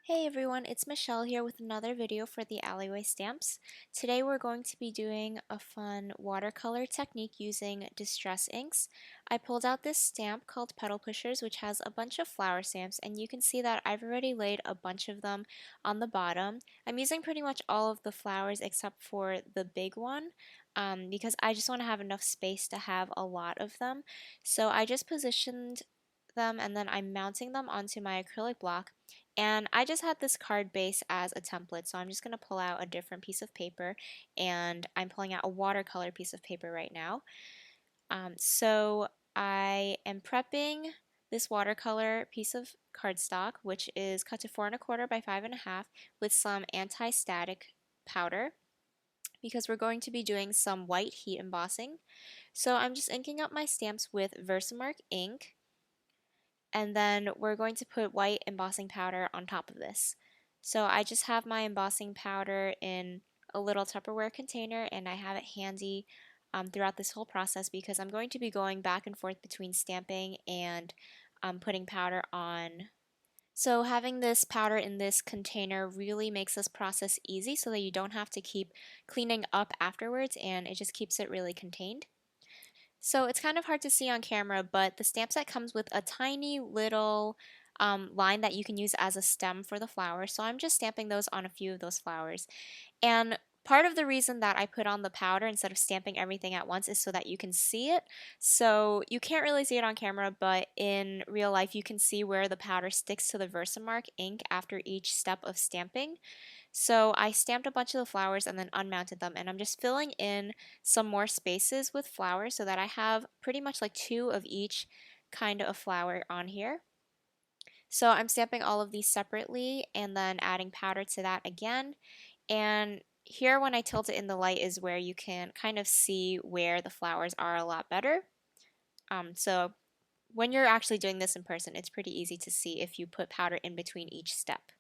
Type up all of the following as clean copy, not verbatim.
Hey everyone, it's Michelle here with another video for the alleyway stamps. Today we're going to be doing a fun watercolor technique using distress inks. I pulled out this stamp called Petal Pushers, which has a bunch of flower stamps, and you can see that I've already laid a bunch of them on the bottom. I'm using pretty much all of the flowers except for the big one, because I just want to have enough space to have a lot of them. So I just positioned them and then I'm mounting them onto my acrylic block. And I just had this card base as a template, so I'm just going to pull out a different piece of paper, and I'm pulling out a watercolor piece of paper right now. So I am prepping this watercolor piece of cardstock, which is cut to 4 1/4 by 5 1/2, with some anti-static powder, because we're going to be doing some white heat embossing. So I'm just inking up my stamps with Versamark ink, and then we're going to put white embossing powder on top of this. So I just have my embossing powder in a little Tupperware container, and I have it handy throughout this whole process because I'm going to be going back and forth between stamping and putting powder on. So having this powder in this container really makes this process easy so that you don't have to keep cleaning up afterwards, and it just keeps it really contained. So it's kind of hard to see on camera, but the stamp set comes with a tiny little line that you can use as a stem for the flower. So I'm just stamping those on a few of those flowers. And part of the reason that I put on the powder instead of stamping everything at once is so that you can see it. So you can't really see it on camera, but in real life you can see where the powder sticks to the Versamark ink after each step of stamping. So I stamped a bunch of the flowers and then unmounted them, and I'm just filling in some more spaces with flowers so that I have pretty much like two of each kind of flower on here. So I'm stamping all of these separately and then adding powder to that again. And here when I tilt it in the light is where you can kind of see where the flowers are a lot better. So when you're actually doing this in person, it's pretty easy to see if you put powder in between each step.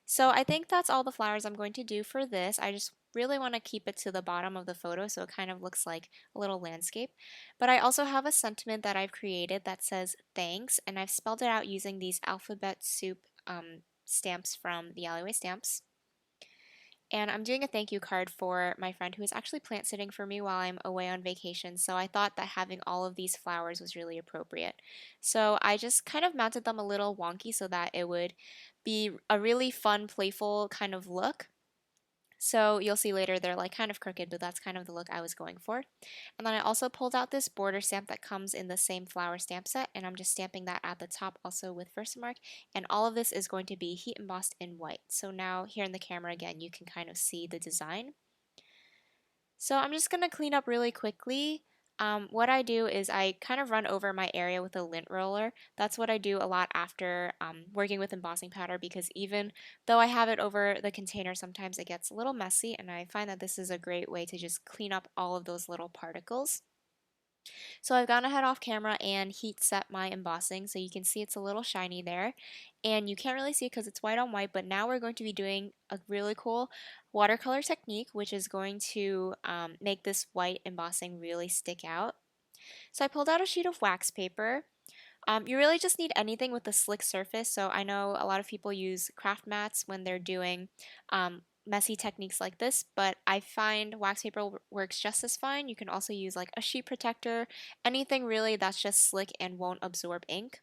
So I think that's all the flowers I'm going to do for this. I just really want to keep it to the bottom of the photo so it kind of looks like a little landscape. But I also have a sentiment that I've created that says thanks, and I've spelled it out using these alphabet soup stamps from the Alleyway Stamps. And I'm doing a thank you card for my friend who is actually plant sitting for me while I'm away on vacation. So I thought that having all of these flowers was really appropriate. So I just kind of mounted them a little wonky so that it would be a really fun, playful kind of look. So you'll see later they're like kind of crooked, but that's kind of the look I was going for. And then I also pulled out this border stamp that comes in the same flower stamp set, and I'm just stamping that at the top also with Versamark. And all of this is going to be heat embossed in white. So now here in the camera again, you can kind of see the design. So I'm just going to clean up really quickly. What I do is I kind of run over my area with a lint roller. That's what I do a lot after working with embossing powder, because even though I have it over the container, sometimes it gets a little messy, and I find that this is a great way to just clean up all of those little particles. So I've gone ahead off camera and heat set my embossing, so you can see it's a little shiny there. And you can't really see it because it's white on white, but now we're going to be doing a really cool watercolor technique, which is going to make this white embossing really stick out. So I pulled out a sheet of wax paper. You really just need anything with a slick surface. So I know a lot of people use craft mats when they're doing messy techniques like this, but I find wax paper works just as fine. You can also use like a sheet protector, anything really that's just slick and won't absorb ink.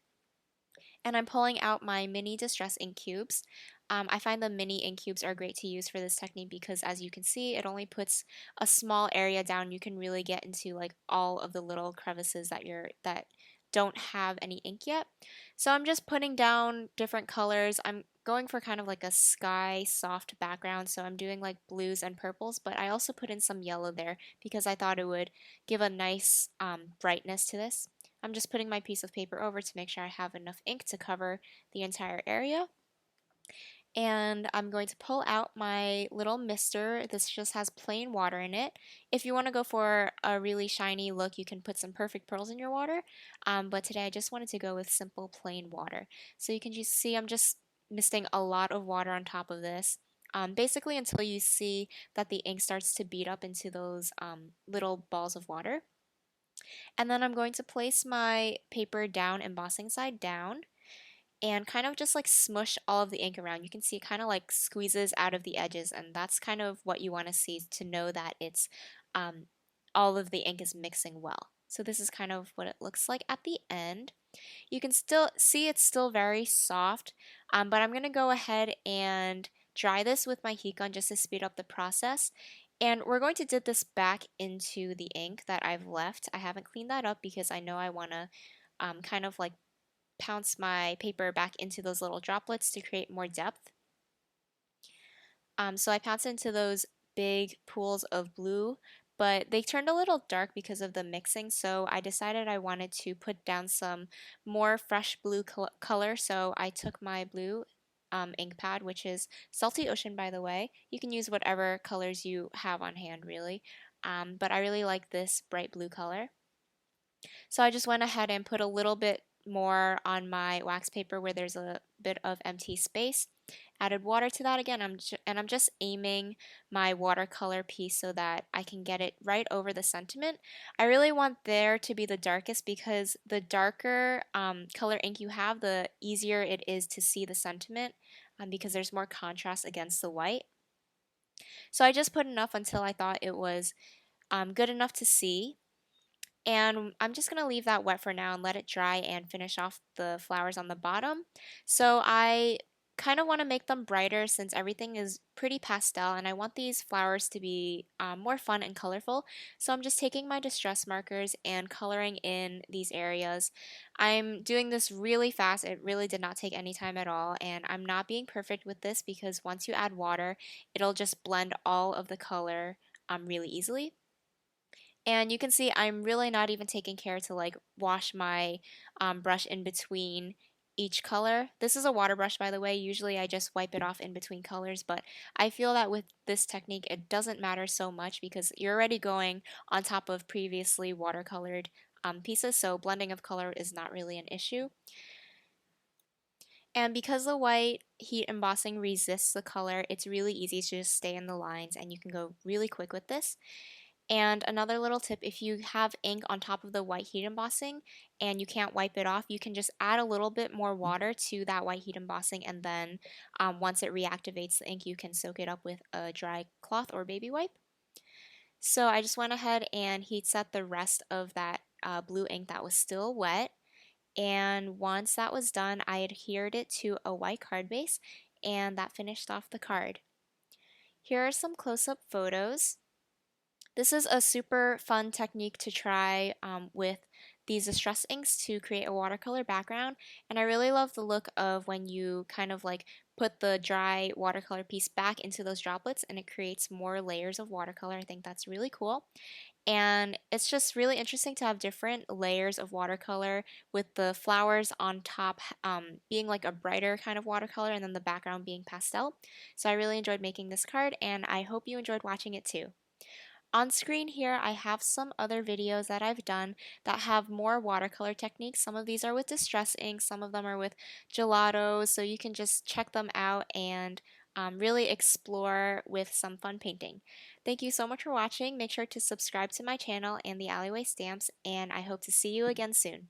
And I'm pulling out my mini distress ink cubes. I find the mini ink cubes are great to use for this technique because, as you can see, it only puts a small area down. You can really get into like all of the little crevices that don't have any ink yet. So I'm just putting down different colors. I'm going for kind of like a sky soft background, so I'm doing like blues and purples, but I also put in some yellow there because I thought it would give a nice brightness to this. I'm just putting my piece of paper over to make sure I have enough ink to cover the entire area. And I'm going to pull out my little mister. This just has plain water in it. If you want to go for a really shiny look, you can put some perfect pearls in your water. But today I just wanted to go with simple plain water. So you can just see I'm just misting a lot of water on top of this. Basically until you see that the ink starts to bead up into those little balls of water. And then I'm going to place my paper down, embossing side down. and kind of just like smush all of the ink around. You can see it kind of like squeezes out of the edges, and that's kind of what you want to see to know that it's um, all of the ink is mixing well. So this is kind of what it looks like at the end. You can still see it's still very soft, but I'm going to go ahead and dry this with my heat gun just to speed up the process. And we're going to dip this back into the ink that I've left. I haven't cleaned that up because I know I want to kind of like pounce my paper back into those little droplets to create more depth. So I pounced into those big pools of blue, but they turned a little dark because of the mixing, so I decided I wanted to put down some more fresh blue color, so I took my blue ink pad, which is Salty Ocean, by the way. You can use whatever colors you have on hand, really, but I really like this bright blue color. So I just went ahead and put a little bit more on my wax paper where there's a bit of empty space. Added water to that again, and I'm just aiming my watercolor piece so that I can get it right over the sentiment. I really want there to be the darkest because the darker color ink you have, the easier it is to see the sentiment because there's more contrast against the white. So I just put enough until I thought it was good enough to see. And I'm just going to leave that wet for now and let it dry and finish off the flowers on the bottom. So I kind of want to make them brighter since everything is pretty pastel and I want these flowers to be more fun and colorful. So I'm just taking my distress markers and coloring in these areas. I'm doing this really fast. It really did not take any time at all, and I'm not being perfect with this because once you add water, it'll just blend all of the color really easily. And you can see I'm really not even taking care to like wash my brush in between each color. This is a water brush, by the way. Usually I just wipe it off in between colors, but I feel that with this technique it doesn't matter so much because you're already going on top of previously watercolored pieces, so blending of color is not really an issue. And because the white heat embossing resists the color, it's really easy to just stay in the lines and you can go really quick with this. And another little tip, if you have ink on top of the white heat embossing and you can't wipe it off, you can just add a little bit more water to that white heat embossing, and then once it reactivates the ink, you can soak it up with a dry cloth or baby wipe. So I just went ahead and heat set the rest of that blue ink that was still wet. And once that was done, I adhered it to a white card base, and that finished off the card. Here are some close-up photos. This is a super fun technique to try with these distress inks to create a watercolor background, and I really love the look of when you kind of like put the dry watercolor piece back into those droplets and it creates more layers of watercolor. I think that's really cool. And it's just really interesting to have different layers of watercolor with the flowers on top being like a brighter kind of watercolor and then the background being pastel. So I really enjoyed making this card and I hope you enjoyed watching it too. On screen here, I have some other videos that I've done that have more watercolor techniques. Some of these are with distress ink, some of them are with gelato, so you can just check them out and really explore with some fun painting. Thank you so much for watching. Make sure to subscribe to my channel and the Alleyway Stamps, and I hope to see you again soon.